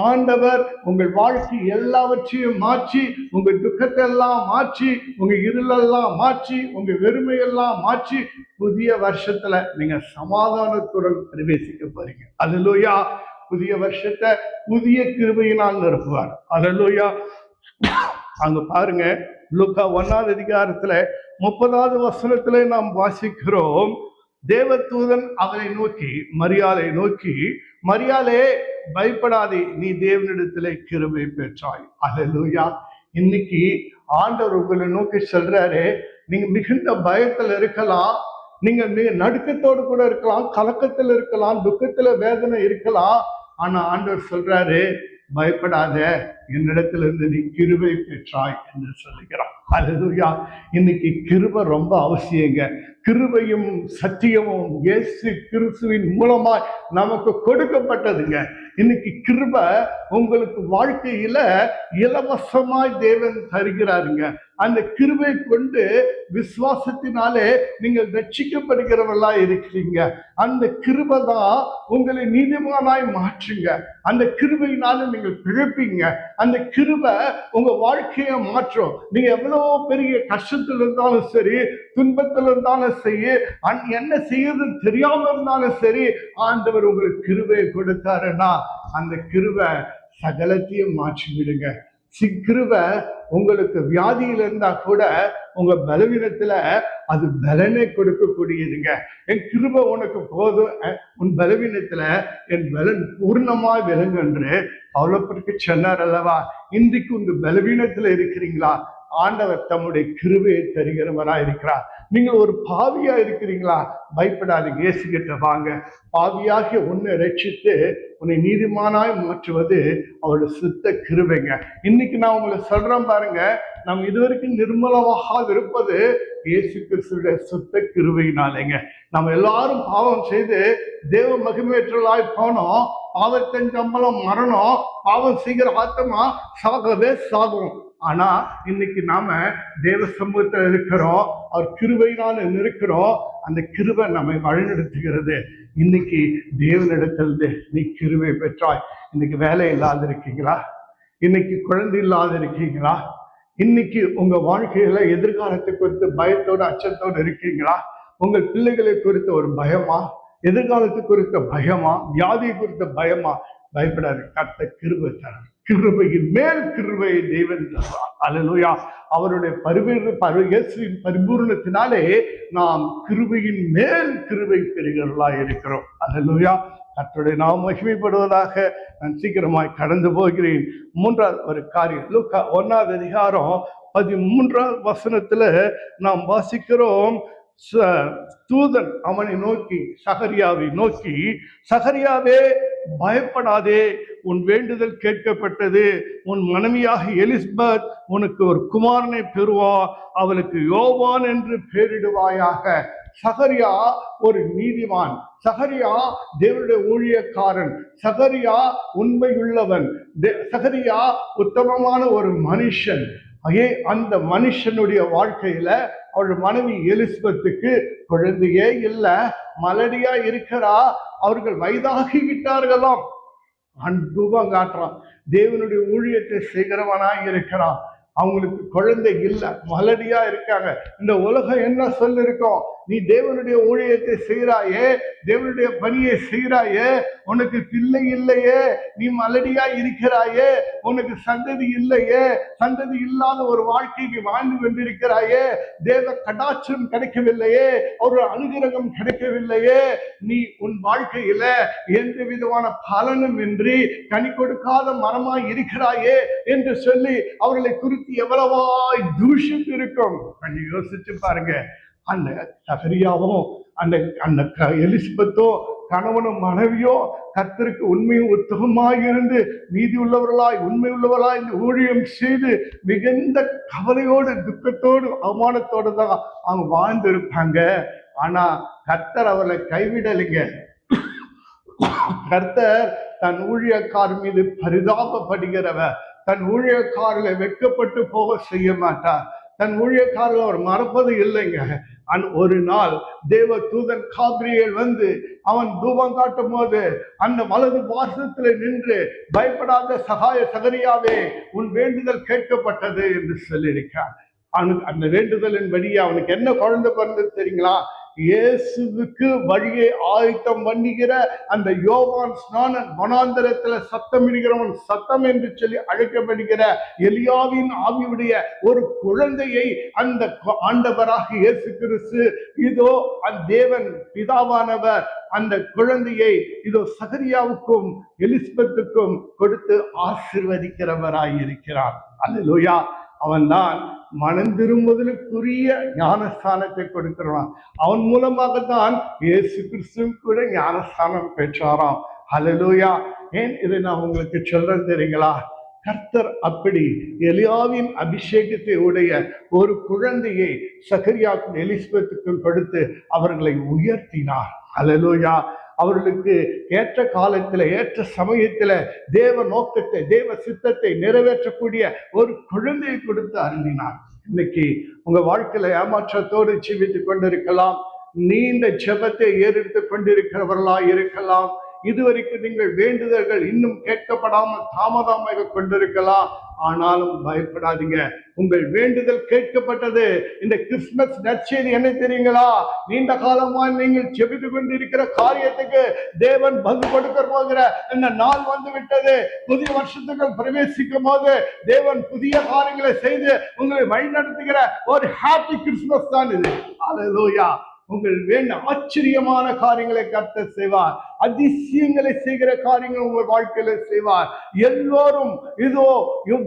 ஆண்டவர் உங்கள் வாழ்க்கை எல்லாவற்றையும் மாற்றி, உங்க துக்கத்தை எல்லாம் மாற்றி, உங்க இருளெல்லாம் மாற்றி, உங்க வெறுமையெல்லாம் மாற்றி, புதிய வருஷத்துல நீங்க சமாதானத்துடன் பிரவேசிக்க போறீங்க. அல்லேலூயா. புதிய வருஷத்தை புதிய கிருபையினால் நிரப்புவார். அல்லேலூயா. அங்க பாருங்க, லூக்கா 1ஆம் அதிகாரத்துல 30வது வசனத்துல நாம் வாசிக்கிறோம், தேவதூதன் அவரை நோக்கி, மரியாளை நோக்கி, மரியாளே பயப்படாதே, நீ தேவனிடத்திலே கிருபை பெற்றாய். அல்லேலூயா. இன்னைக்கு ஆண்டவர் உங்களை நோக்கி சொல்றாரு, நீங்க மிகுந்த பயத்துல இருக்கலாம், நீங்க நடுக்கத்தோடு கூட இருக்கலாம், கலக்கத்துல இருக்கலாம், துக்கத்துல வேதனை இருக்கலாம். ஆனா ஆண்டவர் சொல்றாரு, பயப்படாத, என்னிடத்திலிருந்து நீ கிருபை பெற்றாய் என்று சொல்லுகிறான். அல்லேலூயா. இன்னைக்கு கிருபை ரொம்ப அவசியங்க. கிருபையும் சத்தியமும் இயேசு கிறிஸ்துவின் மூலமாய் நமக்கு கொடுக்கப்பட்டதுங்க. இன்னைக்கு கிருபை உங்களுக்கு வாழ்க்கையில இலவசமாய் தேவன் தருகிறாருங்க. அந்த கிருபை கொண்டு விசுவாசத்தினாலே நீங்கள் ரட்சிக்கப்படுகிறவர்களா இருக்கிறீங்க. அந்த கிருபை தான் உங்களை நீதிமானாய் மாற்றுங்க. அந்த கிருபையினால நீங்கள் பிழைப்பீங்க. அந்த கிருபை உங்க வாழ்க்கையை மாற்றும். நீங்க எவ்வளவு பெரிய கஷ்டத்தில் இருந்தாலும் சரி, துன்பத்தில் இருந்தாலும் சரி, என்ன செய்யறதுன்னு தெரியாம இருந்தாலும் சரி, ஆண்டவர் உங்களுக்கு கிருபையை கொடுத்தாருன்னா அந்த கிருபை சகலத்தையும் மாற்றி விடுங்க. கிருபை உங்களுக்கு வியாதியில இருந்தா கூட உங்க பலவீனத்துல அது பலனை கொடுக்கக்கூடியதுங்க. என் கிருபை உனக்கு போதும், உன் பலவீனத்துல என் பலன் பூர்ணமாய் விளங்கு என்று அவ்வளவு சொன்னார் அல்லவா. இன்றைக்கு உங்க பலவீனத்துல இருக்கிறீங்களா? ஆண்டவர் தம்முடைய கிருபையை தருகிறவராக இருக்கிறார். நீங்கள் ஒரு பாவியா இருக்கிறீங்களா? பயப்படாதீங்க, இயேசு கிட்ட வாங்க. பாவியாகிய உன்னை ரட்சித்து உன்னை நீதிமானாய் மாற்றுவது அவருடைய சுத்த கிருபைங்க. இன்னைக்கு நான் உங்களை சொல்றேன் பாருங்க, நம்ம இதுவரைக்கும் நிர்மலமாக இருப்பது இயேசு கிறிஸ்துடைய சுத்த கிருபையினாலேங்க. நம்ம எல்லாரும் பாவம் செய்து தேவ மகிமையற்றலாய் போனோம். பாவத்தின் சம்பளம் மரணம். பாவம் செய்கிற ஆத்மா சாகவே சாகும். ஆனா இன்னைக்கு நாம தேவ சமூகத்தில் இருக்கிறோம், அவர் கிருபையினால இருக்கிறோம். அந்த கிருபை நம்மை வழிநடத்துகிறது. இன்னைக்கு தேவனிடத்திலிருந்து நீ கிருபை பெற்றாய். இன்னைக்கு வேலை இல்லாத இருக்கீங்களா? இன்னைக்கு குழந்தை இல்லாத இருக்கீங்களா? இன்னைக்கு உங்க வாழ்க்கையில எதிர்காலத்தை குறித்து பயத்தோடு அச்சத்தோடு இருக்கீங்களா? உங்கள் பிள்ளைகளை குறித்த ஒரு பயமா? எதிர்காலத்தை குறித்த பயமா? வியாதியை குறித்த பயமா? பயப்படாது, கர்த்தர் கிருபை தரார். கிருபையின் மேல் கிருபை தேவன் தருவார். அல்லேலூயா. அவருடைய இயேசுவின் பரிபூரணத்தினாலே நாம் கிருபையின் மேல் கிருபை பெறுகிறவர்களாக இருக்கிறோம். அல்லேலூயா. கர்த்தருடைய நாம் மகிமைப்படுவதாக. நான் சீக்கிரமாய் கடந்து போகிறேன். மூன்றாவது ஒரு காரியம், லூக்கா 1ஆம் அதிகாரம் 13ஆம் வசனத்துல நாம் வாசிக்கிறோம். தூதன் அவனை நோக்கி, சகரியாவை நோக்கி, சகரியாவே பயப்படாதே, உன் வேண்டுதல் கேட்கப்பட்டது. உன் மனைவியாக எலிசபெத் உனக்கு ஒரு குமாரனை பெறுவா, அவளுக்கு யோவான் என்று பெயரிடுவாயாக. சகரியா ஒரு நீதிமான். சகரியா தேவனுடைய ஊழியக்காரன். சகரியா உண்மையுள்ளவன். சகரியா உத்தமமான ஒரு மனுஷன். அந்த மனுஷனுடைய வாழ்க்கையில அவருடைய மனைவி எலிசபெத்துக்கு குழந்தையே இல்லை, மலடியா இருக்கிறா. அவர்கள் வயதாகி விட்டார்களாம். அன்பும் காட்டுறான். தேவனுடைய ஊழியத்தை செய்கிறவனாய் இருக்கிறான். அவங்களுக்கு குழந்தை இல்லை, மலடியா இருக்காங்க. இந்த உலகம் என்ன சொல்லிருக்கோம்? நீ தேவனுடைய ஊழியத்தை செய்கிறாயே, தேவனுடைய பணியை செய்கிறாயே, உனக்கு பிள்ளை இல்லையே, நீ மலடியா இருக்கிறாயே, உனக்கு சந்ததி இல்லையே, சந்ததி இல்லாத ஒரு வாழ்க்கை நீ வாழ்ந்து கொண்டிருக்கிறாயே, தேவ கடாட்சம் கிடைக்கவில்லையே, ஒரு அனுகிரகம் கிடைக்கவில்லையே, நீ உன் வாழ்க்கையில எந்த விதமான பலனும் இன்றி கனி கொடுக்காத மரமாய் இருக்கிறாயே என்று சொல்லி அவர்களை குறித்து எவ்வளவாய் தூஷித்து இருக்கும். யோசிச்சு பாருங்க. அந்த சகரியாவும் அந்த எலிசபெத்தோ கணவனும் மனைவியோ கர்த்தருக்கு உண்மையும் உத்தமமாய் இருந்து நீதி உள்ளவர்களாய் உண்மை உள்ளவர்களாய் இந்த ஊழியம் செய்து மிகுந்த கவலையோடு துக்கத்தோடு அவமானத்தோடு தான் அவங்க வாழ்ந்து இருப்பாங்க. ஆனா கர்த்தர் அவர்களை கைவிடலைங்க. கர்த்தர் தன் ஊழியக்கார் மீது பரிதாபப்படுகிறவர். தன் ஊழியக்காரர்களை வெட்கப்பட்டு போக செய்ய மாட்டார். தன் ஊழியக்காரர்கள் அவர் மறப்பது இல்லைங்க. ஒரு நாள் தேவ தூதன் காபிரியேல் வந்து அவன் தூபம் காட்டும் போது அந்த வலது பாசத்துல நின்று, பயப்படாத சகரியாவே, உன் வேண்டுதல் கேட்கப்பட்டது என்று சொல்லியிருக்கான். அந்த வேண்டுதலின் படி அவனுக்கு என்ன குழந்தை பிறந்தது தெரியுங்களா? இயேசுவுக்கு வழியை ஆயத்தம் பண்ணுகிற அந்த யோவான் ஸ்நானன், வனாந்தரத்துல சத்தமிடுகிறவன் சத்தம் என்று சொல்லி அழைக்கப்படுகிற எலியாவின் ஆவியுடைய ஒரு குழந்தையை அந்த ஆண்டவராக இயேசு கிறிஸ்து, இதோ அந்த தேவன் பிதாவானவர் அந்த குழந்தையை இதோ சகரியாவுக்கும் எலிசபெத்துக்கும் கொடுத்து ஆசீர்வதிக்கிறவராய் இருக்கிறார். அல்லேலூயா. அவன் தான் மனம் திரும்புதலுக்குரிய ஞானஸ்தானத்தை கொடுக்கிறான். அவன் மூலமாகத்தான் இயேசு கிறிஸ்து கூட ஞானஸ்தானம் பெற்றாராம். அல்லேலூயா. ஏன் இதை நான் உங்களுக்கு சொல்றேன் தெரியுங்களா? கர்த்தர் அப்படி எலியாவின் அபிஷேகத்தை உடைய ஒரு குழந்தையை சகரியாவுக்கும் எலிசபெத்துக்கும் கொடுத்து அவர்களை உயர்த்தினார். அல்லேலூயா. அவர்களுக்கு ஏற்ற காலத்துல ஏற்ற சமயத்துல தேவ நோக்கத்தை தேவ சித்தத்தை நிறைவேற்றக்கூடிய ஒரு குழந்தையை கொடுத்து அருளினார். இன்னைக்கு உங்க வாழ்க்கையில ஏமாற்றத்தோடு ஜீவித்துக் கொண்டிருக்கலாம். நீண்ட ஜெபத்தை ஏறெடுத்து கொண்டிருக்கிறவர்களாய் இருக்கலாம். இதுவரைக்கும் நீங்கள் வேண்டுதல்கள் இன்னும் கேட்கப்படாமல் தாமதமாக கொண்டிருக்கலாம். ஆனாலும் பயப்படாதீங்க, உங்கள் வேண்டுதல் கேட்கப்பட்டது. இந்த கிறிஸ்துமஸ் நற்செய்தி என்ன தெரியுங்களா? நீண்ட காலமா நீங்கள் ஜெபித்து கொண்டிருக்கிற காரியத்துக்கு தேவன் பதில் கொடுக்க போகிற இந்த நாள் வந்து விட்டது. புதிய வருஷத்துக்குள் பிரவேசிக்கும் போது தேவன் புதிய காரியங்களை செய்து உங்களை வழிநடத்துகிற ஒரு ஹாப்பி கிறிஸ்துமஸ் தான் இது. அல்லேலூயா. உங்கள் ஆச்சரியமான காரியங்களை கர்த்தர் செய்வார். அதிசயங்களை செய்கிற காரியங்கள் உங்கள் வாழ்க்கையில செய்வார். எல்லோரும் இதோ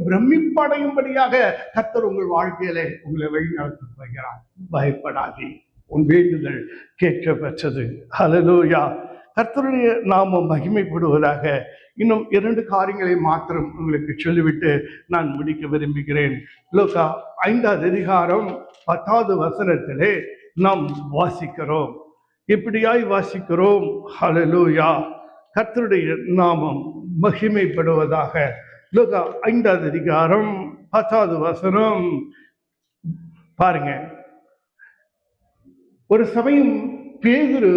பிரமிப்படையும்படியாக கர்த்தர் உங்கள் வாழ்க்கையிலே உங்களை வழிநடத்த போகிறார். பயப்படாதே, உன் வேண்டுதல் கேட்க பெற்றது. ஹல்லேலூயா. கர்த்தருடைய நாமம் மகிமைப்படுவதாக. இன்னும் 2 காரியங்களை மாத்திரம் உங்களுக்கு சொல்லிவிட்டு நான் முடிக்க விரும்புகிறேன். லூக்கா 5வது அதிகாரம் 10வது வசனத்திலே நாம் வாசிக்கிறோம். இப்படியாய் வாசிக்கிறோம். ஹல்லேலூயா. கர்த்தருடைய நாமம் மகிமைப்படுவதாக. லூக்கா 5வது அதிகாரம் 10வது வசனம் பாருங்க. ஒரு சமயம் பேதுரு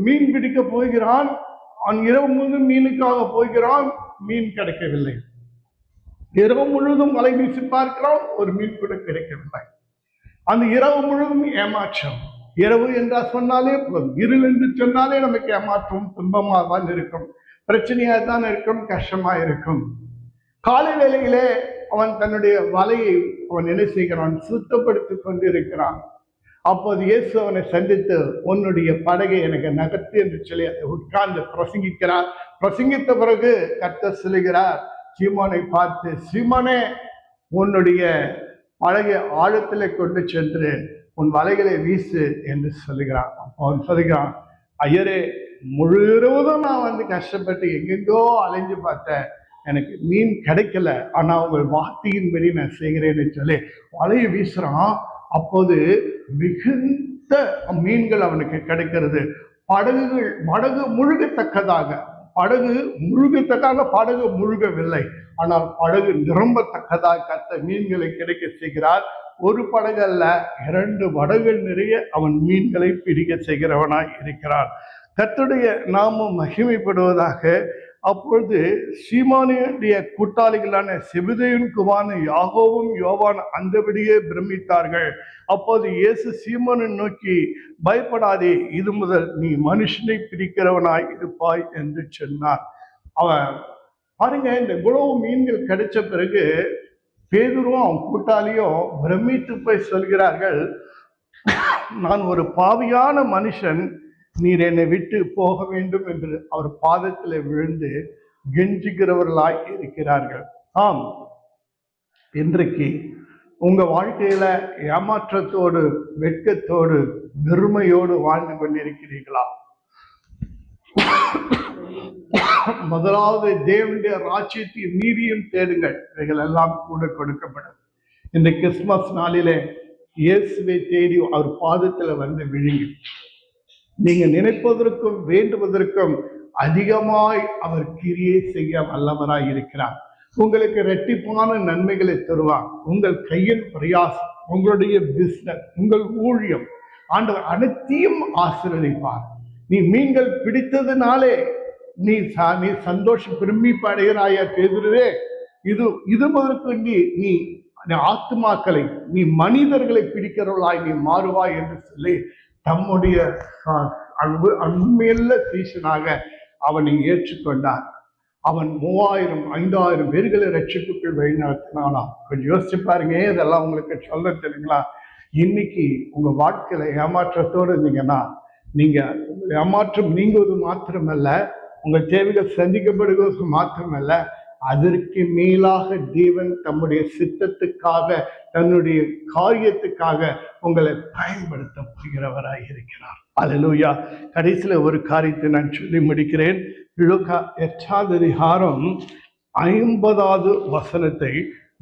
மீன் பிடிக்க போகிறான். அவன் இரவு முழுவதும் மீனுக்காக போகிறான். மீன் கிடைக்கவில்லை. இரவு முழுவதும் வலை வீசி பார்க்கிறான், ஒரு மீன் கூட கிடைக்கவில்லை. அந்த இரவு முழுவதும் ஏமாற்றம். இரவு என்றால் சொன்னாலே, இருள் என்று சொன்னாலே நமக்கு ஏமாற்றம் துன்பமாக தான் இருக்கும், பிரச்சனையாக தான் இருக்கும், கஷ்டமாக இருக்கும். காலை வேளையிலே அவன் தன்னுடைய வலையை அவன் என்ன செய்கிறான், சுத்தப்படுத்தி கொண்டு இருக்கிறான். அப்போது இயேசு அவனை சந்தித்து, உன்னுடைய படகை எனக்கு நகர்த்து என்று சொல்லி அதை உட்கார்ந்து பிரசங்கிக்கிறார். பிரசங்கித்த பிறகு கர்த்தர் சொல்லுகிறார் சீமோனை பார்த்து, சீமோனே, உன்னுடைய படகை ஆழத்திலே கொண்டு சென்று உன் வலைகளை வீசு என்று சொல்லுகிறான். அவன் சொல்லுகிறான், ஐயரே, முழு இரவுதான் நான் கஷ்டப்பட்டு எங்கெங்கோ அலைஞ்சு பார்த்தேன், எனக்கு மீன் கிடைக்கல, ஆனா உங்கள் வார்த்தையின்படி நான் செய்கிறேன்னு சொல்லி வலையை வீசுறான். அப்போது மிகுந்த மீன்கள் அவனுக்கு கிடைக்கிறது. படகு முழுகத்தக்கதாக, படகு முழுகவில்லை, ஆனால் படகு நிரம்பத்தக்கதாக கத்த மீன்களை கிடைக்க செய்கிறார். ஒரு படகு அல்ல, 2 படகுகள் நிறைய அவன் மீன்களை பிடிக்க செய்கிறவனாய் இருக்கிறார். கர்த்தருடைய நாமம் மகிமைப்படுவதாக. அப்பொழுது சீமோனுடைய கூட்டாளிகளான செபெதேயுவின் குமாரன் யாக்கோபும் யோவான் அந்தபடியே பிரமித்தார்கள். அப்போது இயேசு சீமோனை நோக்கி, பயப்படாதே, இது முதல் நீ மனுஷனை பிடிக்கிறவனாய் இருப்பாய் என்று சொன்னார். அவன் பாருங்க, இந்த இவ்வளவு மீன்கள் கிடைச்ச பிறகு பேதுரும் அவன் கூட்டாளியும் பிரமித்து போய் சொல்கிறார்கள், நான் ஒரு பாவியான மனுஷன், நீர் என்னை விட்டு போக வேண்டும் என்று அவர் பாதத்தில் விழுந்து கெஞ்சுகிறவர்களாய் இருக்கிறார்கள். ஆம், இன்றைக்கு உங்க வாழ்க்கையில ஏமாற்றத்தோடு, வெட்கத்தோடு, வெறுமையோடு வாழ்ந்து கொண்டிருக்கிறீர்களா? முதலாவது தேவனுடைய ராஜ்யத்தையும் நீதியும் தேடுங்கள், இவைகள் எல்லாம் கூட கொடுக்கப்படும். இந்த கிறிஸ்துமஸ் நாளிலே இயேசுவை தேடி அவர் பாதத்துல விழுங்க. நீங்க நினைப்பதற்கும் வேண்டுவதற்கும் அதிகமாய் அவர் கிரியை செய்ய வல்லவராய் இருக்கிறார். உங்களுக்கு இரட்டிப்பான நன்மைகளை தருவார். உங்கள் கையின் பிரயாசம், உங்களுடைய பிசினஸ், உங்கள் ஊழியம், ஆண்டவர் அனைத்தையும் ஆசீர்வதிப்பார். நீ மீன்கள் பிடித்ததுனாலே நீ சந்தோஷம் பிரமிப்பு அடைகிறாயா பேதுருவே? இது முதற்கு நீ ஆத்துமாக்களை, நீ மனிதர்களை பிடிக்கிறவர்களாய் நீ மாறுவாய் என்று சொல்லி தம்முடைய அண்மையுள்ள சீசனாக அவனை ஏற்றுக்கொண்டார். அவன் 3000 5000 பேர்களை ரட்சிப்புக்குள் வழிநடத்தினானா? கொஞ்சம் யோசிச்சு பாருங்க. இதெல்லாம் உங்களுக்கு சொல்ல தெரியுங்களா? இன்னைக்கு உங்க வாழ்க்கையில ஏமாற்றத்தோடு இருந்தீங்கன்னா, நீங்க ஏமாற்றம் நீங்குவது மாத்திரமல்ல, உங்கள் தேவைகள் சந்திக்கப்படுவது மாத்திரமல்ல, அதற்கு மேலாக தேவன் தம்முடைய சித்தத்துக்காக, தன்னுடைய காரியத்துக்காக உங்களை பயன்படுத்த போகிறவராய் இருக்கிறார். அல்லேலூயா. கடைசியில ஒரு காரியத்தை நான் சொல்லி முடிக்கிறேன். லூக்கா 8வது அதிகாரம் 50வது வசனத்தை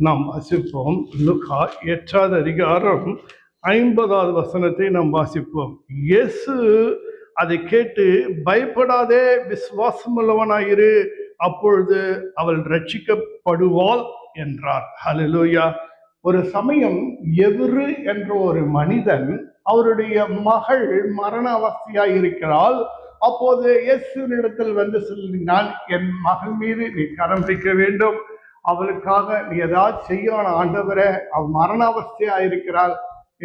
நாம் வாசிப்போம். லூக்கா 8வது அதிகாரம் 50வது வசனத்தை நாம் வாசிப்போம். இயேசு அதை கேட்டு, பயப்படாதே, விசுவாசமுள்ளவனாயிரு, அப்பொழுது அவள் ரட்சிக்கப்படுவாள் என்றார். ஹல்லேலூயா. ஒரு சமயம் எதிரு என்ற ஒரு மனிதன், அவருடைய மகள் மரண அவஸ்தையாய் இருக்கிறாள். அப்போது இயேசுவினிடத்தில் சொல்லினான், என் மகள் மீது நீ கரம் வைக்க வேண்டும், அவளுக்காக நீ ஏதாவது செய்யணும் ஆண்டவரே, அவள் மரண அவஸ்தையாய் இருக்கிறாள்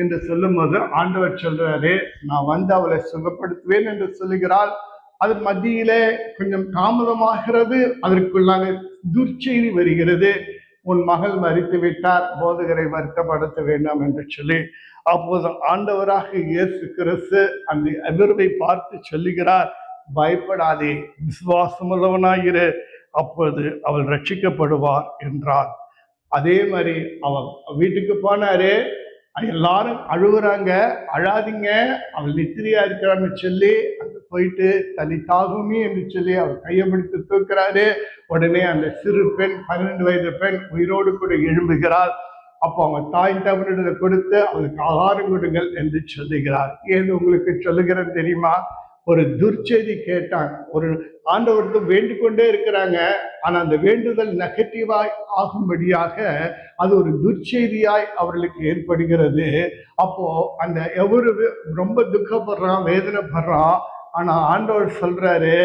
என்று சொல்லும்போது ஆண்டவர் சொல்றாரு, நான் அவளை சுகப்படுத்துவேன் என்று சொல்லுகிறாள். அதன் மத்தியிலே கொஞ்சம் தாமதமாகிறது. அதற்குள்ளாக துர்ச்செய்தி வருகிறது, உன் மகள் மரித்து விட்டார், போதகரை வருத்தப்படுத்த வேண்டாம் என்று சொல்லி. அப்போது ஆண்டவராக இயேசு கிறிஸ்து அந்த எதிர்வை பார்த்து சொல்லுகிறார், பயப்படாதே, விசுவாசமுள்ளவனாயிரு, அப்பொழுது அவள் ரட்சிக்கப்படுவார் என்றார். அதே மாதிரி அவள் வீட்டுக்கு போனாரு. எல்லாரும் அழுகுறாங்க. அழாதீங்க, அவள் நித்திரையா இருக்கிறான்னு சொல்லி அங்க போயிட்டு தலித்தாகுமி என்று சொல்லி அவர் கையை பிடித்து தூக்குறாரு. உடனே அந்த சிறு பெண், 12 வயது பெண் உயிரோடு கூட எழும்புகிறாள். அப்போ அவங்க தாய் தகவலிடத்தை கொடுத்து அவளுக்கு ஆகாரம் கொடுங்கள் என்று சொல்லுகிறார். ஏன் உங்களுக்கு சொல்லுகிறேன் தெரியுமா? ஒரு துர்ச்செய்தி கேட்டாங்க. ஒரு ஆண்டவருக்கு வேண்டிக் கொண்டே இருக்கிறாங்க. ஆனா அந்த வேண்டுதல் நெகட்டிவாய் ஆகும்படியாக அது ஒரு துர்ச்செய்தியாய் அவர்களுக்கு ஏற்படுகிறது. அப்போ அந்த எவரு ரொம்ப துக்கப்படுறான், வேதனைப்படுறான். ஆனா ஆண்டவர் சொல்றாரு,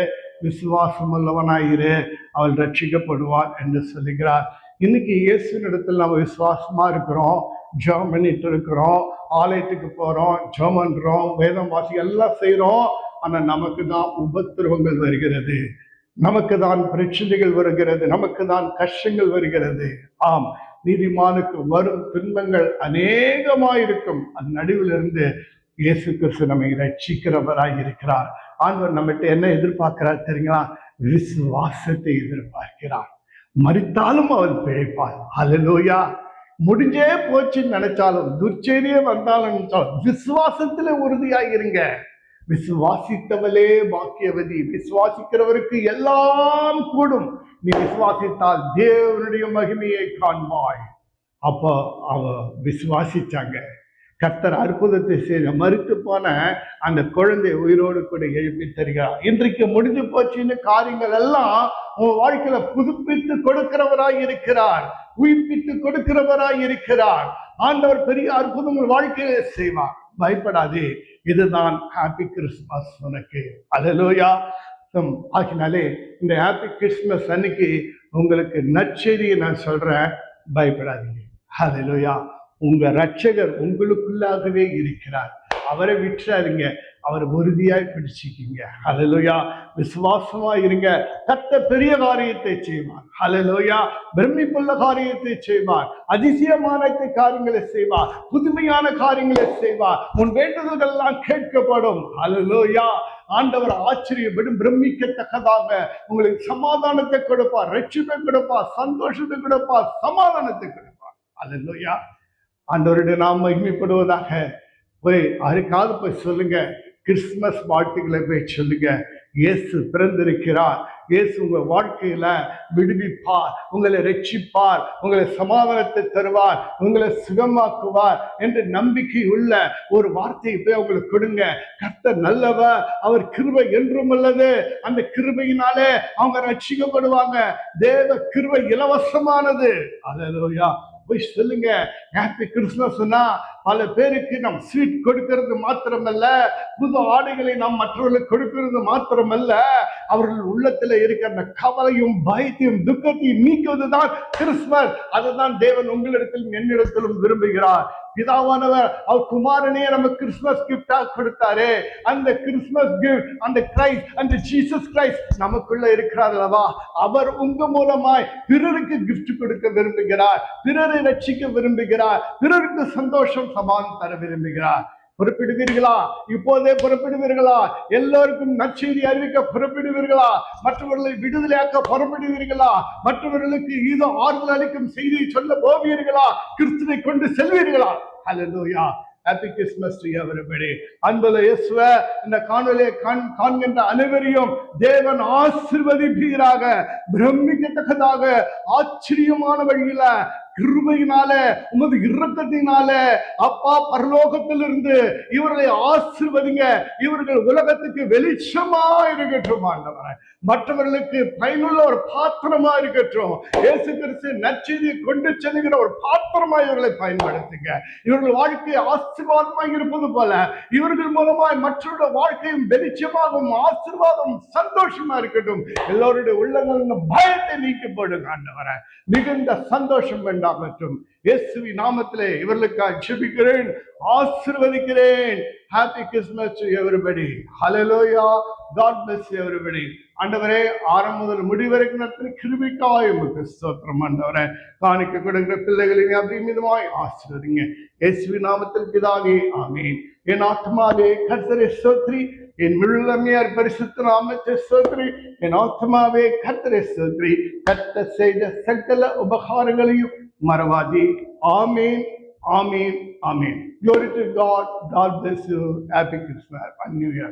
விசுவாசம் உள்ளவனாயிரு, அவள் ரட்சிக்கப்படுவாள் என்று சொல்லுகிறார். இன்னைக்கு இயேசுவின் இடத்துல நம்ம விசுவாசமா இருக்கிறோம், ஜெபம் பண்ணிட்டு இருக்கிறோம், ஆலயத்துக்கு போறோம், ஜெபம் பண்றோம், வேதம் வாசி எல்லாம் செய்யறோம். ஆனா நமக்கு தான் உபத்திரவங்கள் வருகிறது, நமக்கு தான் பிரச்சனைகள் வருகிறது, நமக்கு தான் கஷ்டங்கள் வருகிறது. ஆம், நீதிமானுக்கு வரும் துன்பங்கள் அநேகமாயிருக்கும். அது நடுவில் இருந்து இயேசு கிறிஸ்து நம்மை ரட்சிக்கிறவராய் இருக்கிறார். ஆண்டவர் நம்மகிட்ட என்ன எதிர்பார்க்கிறார் தெரியுங்களா? விசுவாசத்தை எதிர்பார்க்கிறார். மரித்தாலும் அவள் பிழைப்பாள். ஹல்லேலூயா. முடிஞ்சே போச்சுன்னு நினைச்சாலும், துர்ச்செய்தியே வந்தாலும் விசுவாசத்துல உறுதியாய் இருங்க. விசுவாசித்தவளே பாக்கியவதி. விசுவாசிக்கிறவருக்கு எல்லாம் கூடும். நீ விசுவாசித்தால் தேவனுடைய மகிமையை காண்பாய். அப்போ அவ விசுவாசிச்சாங்க. கர்த்தர் அற்புதத்தை செய்த மரித்து போன அந்த குழந்தை உயிரோடு கூட எழுப்பி தருகிறார். இன்றைக்கு முடிஞ்சு போச்சுன்னு காரியங்கள் எல்லாம் உன் வாழ்க்கையில புதுப்பித்து கொடுக்கிறவராய் இருக்கிறார், உயிர்ப்பித்து கொடுக்கிறவராய் இருக்கிறார். ஆண்டவர் பெரிய அற்புதங்கள் வாழ்க்கையில செய்வார். பயப்படாதே, இதுதான் ஹாப்பி கிறிஸ்துமஸ் உனக்கு. அல்லேலூயா. ஆகினாலே இந்த ஹாப்பி கிறிஸ்துமஸ் அன்னைக்கு உங்களுக்கு நற்செய்தியை நான் சொல்றேன், பயப்படாதீங்க. அல்லேலூயா. உங்க ரட்சகர் உங்களுக்குள்ளாகவே இருக்கிறார். அவரை விட்டுறாதீங்க, அவர் உறுதியாய் பிடிச்சிக்கிங்க. அல்லேலூயா. விசுவாசமா இருங்க. கர்த்தர் பெரிய காரியத்தை செய்வார். அல்லேலூயா. பிரமிப்புள்ள காரியத்தை செய்வார், அதிசயமான காரியங்களை செய்வார், புதுமையான காரியங்களை செய்வார். உன் வேண்டுதல்கள் எல்லாம் கேட்கப்படும். அல்லேலூயா. ஆண்டவர் ஆச்சரியப்படும், பிரமிக்கத்தக்கதாக உங்களுக்கு சமாதானத்தை கொடுப்பார், ரட்சிப்பை கொடுப்பார், சந்தோஷத்தை கொடுப்பார், சமாதானத்தை கொடுப்பார். அல்லேலூயா. ஆண்டவருடைய நாம் மகிமைப்படுவதாக. போய் அதுக்காக போய் சொல்லுங்க, கிறிஸ்துமஸ் வாழ்த்துக்களை போய் சொல்லுங்க. இயேசு பிறந்திருக்கிறார். இயேசு உங்க வாழ்க்கையில விடுவிப்பார், உங்களை ரட்சிப்பார், உங்களை சமாதானத்தை தருவார், உங்களை சுகமாக்குவார் என்று நம்பிக்கை உள்ள ஒரு வார்த்தையை போய் அவங்களுக்கு கொடுங்க. கர்த்தர் நல்லவர், அவர் கிருபை என்றும் உள்ளது. அந்த கிருபையினாலே அவங்க ரட்சிக்கப்படுவாங்க. தேவ கிருபை இலவசமானது. அல்லேலூயா. போய் சொல்லுங்க. ஹாப்பி கிறிஸ்துமஸ்னா பல பேருக்கு நாம் ஸ்வீட் கொடுக்கிறது மாத்திரமல்ல, புது ஆடைகளை நாம் மற்றவர்களுக்கு கொடுக்கிறது மாத்திரமல்ல, அவர்கள் உள்ளத்துல இருக்கிற அந்த கவலையும் பயத்தையும் துக்கத்தையும் நீக்குவதுதான் கிறிஸ்துமஸ். அதுதான் தேவன் உங்களிடத்திலும் என்னிடத்திலும் விரும்புகிறார். பிதாவானவர் அவர் குமாரனே நம்ம கிறிஸ்துமஸ் கிஃப்டா கொடுத்தாரு. அந்த கிறிஸ்துமஸ் கிஃப்ட், அந்த கிரைஸ்ட், அந்த ஜீசஸ் கிரைஸ்ட் நமக்குள்ள இருக்கிறார் அல்லவா? அவர் உங்க மூலமாய் பிறருக்கு கிஃப்ட் கொடுக்க விரும்புகிறார், பிறரை ரட்சிக்க விரும்புகிறார், பிறருக்கு சந்தோஷம் சமாதானம் தர விரும்புகிறார். புறப்படுவீர்களா? இப்போதே புறப்படுவீர்களா? எல்லோருக்கும் நற்செய்தி அறிவிக்க புறப்படுவீர்களா? மற்றவர்களை விடுதலையாக்க புறப்படுவீர்களா? மற்றவர்களுக்கு இதோ ஆறுதல் அளிக்கும் செய்தியை சொல்ல போவீர்களா? கிறிஸ்துவை கொண்டு செல்வீர்களா? Hallelujah. Happy Christmas to everybody. அன்புள்ள இயேசுவே, இந்த காணொலியை காண்கின்ற அனைவரையும் தேவன் ஆசீர்வதிப்பீராக. பிரமிக்கத்தக்கதாக ஆச்சரியமான வழியில கிருபையினால, உமது இரக்கத்தினால அப்பா பரலோகத்திலிருந்து இவர்களை ஆசீர்வதிங்க. இவர்கள் உலகத்துக்கு வெளிச்சமா இருக்கட்டும் ஆண்டவரே, மற்றவர்களுக்கு பயனுள்ள ஒரு பாத்திரமா இருக்கட்டும். இயேசு கிறிஸ்து நற்செய்தியை கொண்டு செல்கிற ஒரு பாத்திரமா இவர்களை பயன்படுத்துங்க. இவர்கள் வாழ்க்கை ஆசீர்வாதமாக இருப்பது போல இவர்கள் மூலமாய் மற்றவருடைய வாழ்க்கையும் வெளிச்சமாகவும் ஆசீர்வாதம் சந்தோஷமா இருக்கட்டும். எல்லோருடைய உள்ளங்கள் பயத்தை நீக்கப்படுங்க ஆண்டவரே. மிகுந்த சந்தோஷம் வேண்டாமற்றும் இயேசுவின் நாமத்திலே இவர்களுக்காக ஜெபிக்கிறேன், ஆசீர்வதிக்கிறேன். Happy Christmas to everybody. Hallelujah. God bless everybody. ஆண்டவரே, ஆரம்பம் முதல் முடிவரைக்கும் நடத்தின கிருபைக்காய் உமக்கு ஸ்தோத்திரம் ஆண்டவரே. காணிக்க கொடுக்கிற பிள்ளைகளின் அபிமிதமாய் ஆசீர்வதிங்க. இயேசுவின் நாமத்தில் பிதாவே, ஆமென். என் ஆத்மாவே கர்த்தரை ஸ்தோத்திரி, என் முழுமையார் பரிசுத்த நாமத்தை ஸ்தோத்திரி. என் ஆத்மாவே கர்த்தரை ஸ்தோத்திரி. கர்த்தர் செய்த சகல உபகாரங்களையும் மறவாதி. ஆமேன், ஆமேன், ஆமேன். Glory to God. God bless you. Happy Christmas and New Year.